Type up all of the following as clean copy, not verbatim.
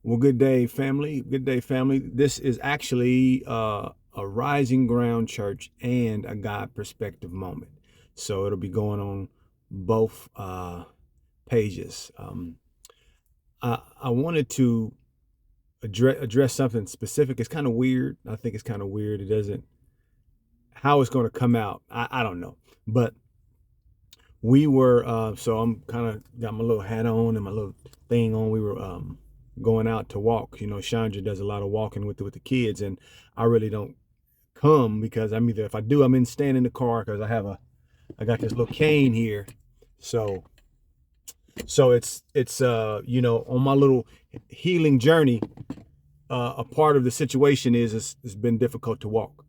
Well, good day, family. Good day, family. This is actually a Rising Ground Church and a God Perspective moment. So it'll be going on both pages. I wanted to address something specific. It's kind of weird. I think it's kind of weird. It doesn't, how it's going to come out, I don't know. But we were, so I'm kind of got my little hat on and my little thing on. We were going out to walk. You know, Chandra does a lot of walking with the kids, and I really don't come because I'm either, if I do, I'm in staying in the car because I got this little cane here. So it's you know, on my little healing journey, a part of the situation is it's been difficult to walk,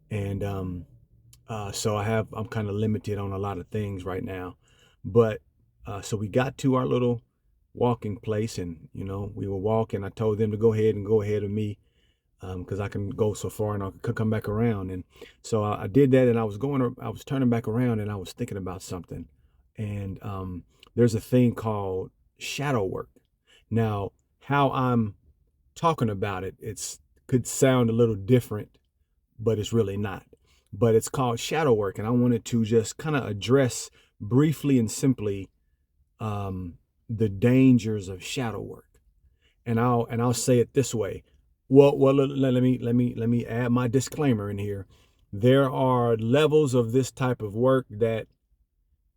and so I'm kind of limited on a lot of things right now, but so we got to our little walking place, and you know, we were walking. I told them to go ahead of me because I can go so far and I could come back around. And so I did that, and I was turning back around, and I was thinking about something. And there's a thing called shadow work. Now, how I'm talking about it, it's could sound a little different, but it's really not. But it's called shadow work, and I wanted to just kind of address briefly and simply the dangers of shadow work. And I'll say it this way. Well, let me add my disclaimer in here. There are levels of this type of work that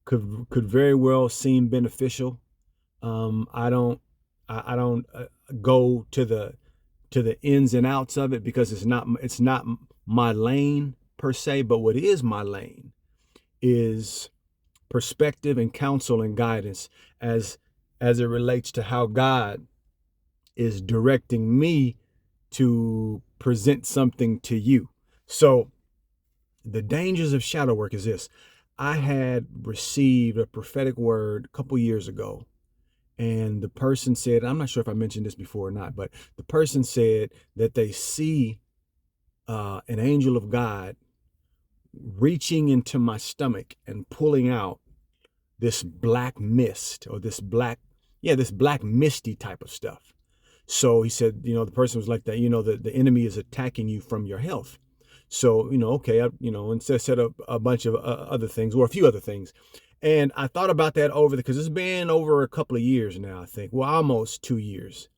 could very well seem beneficial. I don't go to the ins and outs of it because it's not my lane per se. But what is my lane is perspective and counsel and guidance as it relates to how God is directing me to present something to you. So the dangers of shadow work is this. I had received a prophetic word a couple years ago, and the person said, I'm not sure if I mentioned this before or not, but the person said that they see an angel of God reaching into my stomach and pulling out this black mist, or this black misty type of stuff. So he said, you know, the person was like that, you know, the enemy is attacking you from your health. So, you know, okay, and set up a bunch of other things, or a few other things. And I thought about that because it's been over a couple of years now, I think. Well, almost 2 years.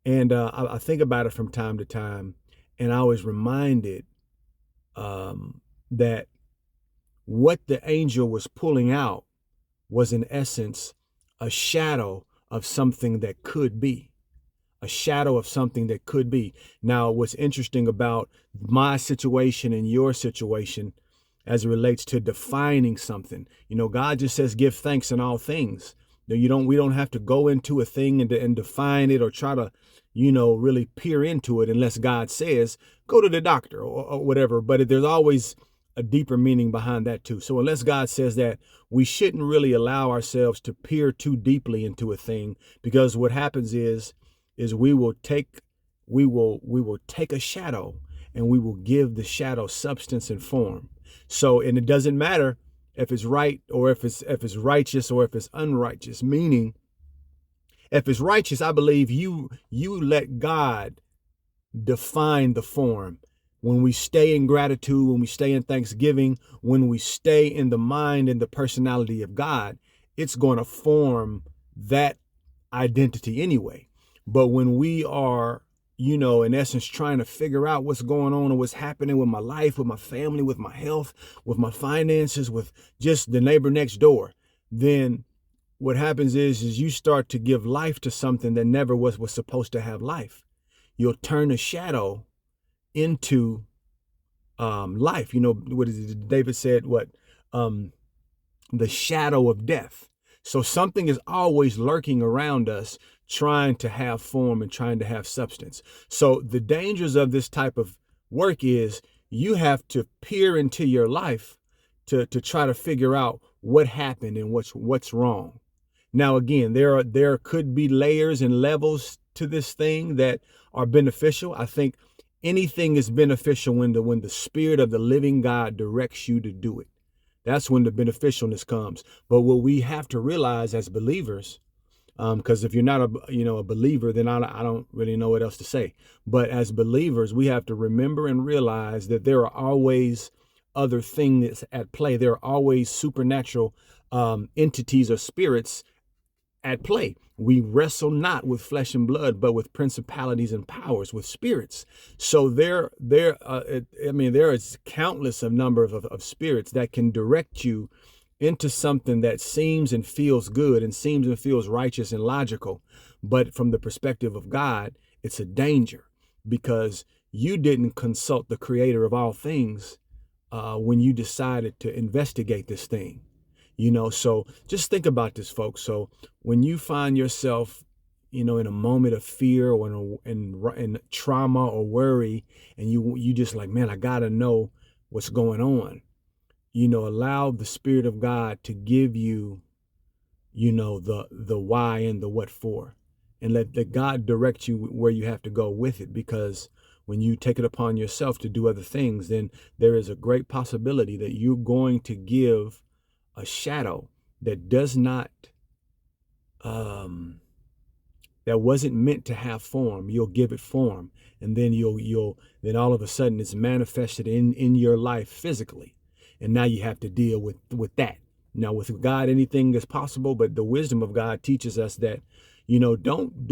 And I think about it from time to time. And I was reminded that what the angel was pulling out was, in essence, a shadow of something that could be. A shadow of something that could be. Now, what's interesting about my situation and your situation as it relates to defining something, you know, God just says, give thanks in all things. We don't have to go into a thing and define it or try to, you know, really peer into it unless God says, go to the doctor or whatever. But there's always a deeper meaning behind that too. So unless God says that, we shouldn't really allow ourselves to peer too deeply into a thing, because what happens is we will take a shadow and we will give the shadow substance and form. So, and it doesn't matter if it's right or if it's righteous or if it's unrighteous. Meaning, if it's righteous, I believe you let God define the form. When we stay in gratitude, when we stay in thanksgiving, when we stay in the mind and the personality of God, it's going to form that identity anyway. But when we are, you know, in essence, trying to figure out what's going on or what's happening with my life, with my family, with my health, with my finances, with just the neighbor next door, then what happens is you start to give life to something that never was supposed to have life. You'll turn a shadow into life. You know, what is it? David said, the shadow of death. So something is always lurking around us, trying to have form and trying to have substance. So the dangers of this type of work is you have to peer into your life to try to figure out what happened and what's wrong. Now, again, there could be layers and levels to this thing that are beneficial. I think anything is beneficial when the Spirit of the living God directs you to do it. That's when the beneficialness comes. But what we have to realize as believers, Because if you're not a believer, then I don't really know what else to say. But as believers, we have to remember and realize that there are always other things at play. There are always supernatural entities or spirits at play. We wrestle not with flesh and blood, but with principalities and powers, with spirits. So there is countless of number of spirits that can direct you into something that seems and feels good and seems and feels righteous and logical. But from the perspective of God, it's a danger, because you didn't consult the creator of all things when you decided to investigate this thing. So just think about this, folks. So when you find yourself, in a moment of fear or in trauma or worry, and you just like, man, I gotta know what's going on. Allow the Spirit of God to give you, the why and the what for, and let God direct you where you have to go with it. Because when you take it upon yourself to do other things, then there is a great possibility that you're going to give a shadow that does not, that wasn't meant to have form. You'll give it form, and then then all of a sudden it's manifested in your life physically, and now you have to deal with that. Now with God, anything is possible, but the wisdom of God teaches us that, don't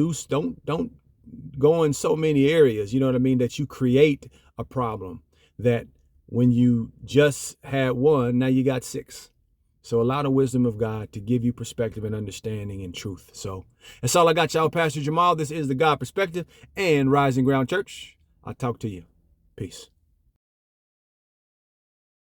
go in so many areas, that you create a problem that when you just had one, now you got 6. So allow the wisdom of God to give you perspective and understanding and truth. So that's all I got, y'all. Pastor Jamal. This is the God Perspective and Rising Ground Church. I'll talk to you. Peace.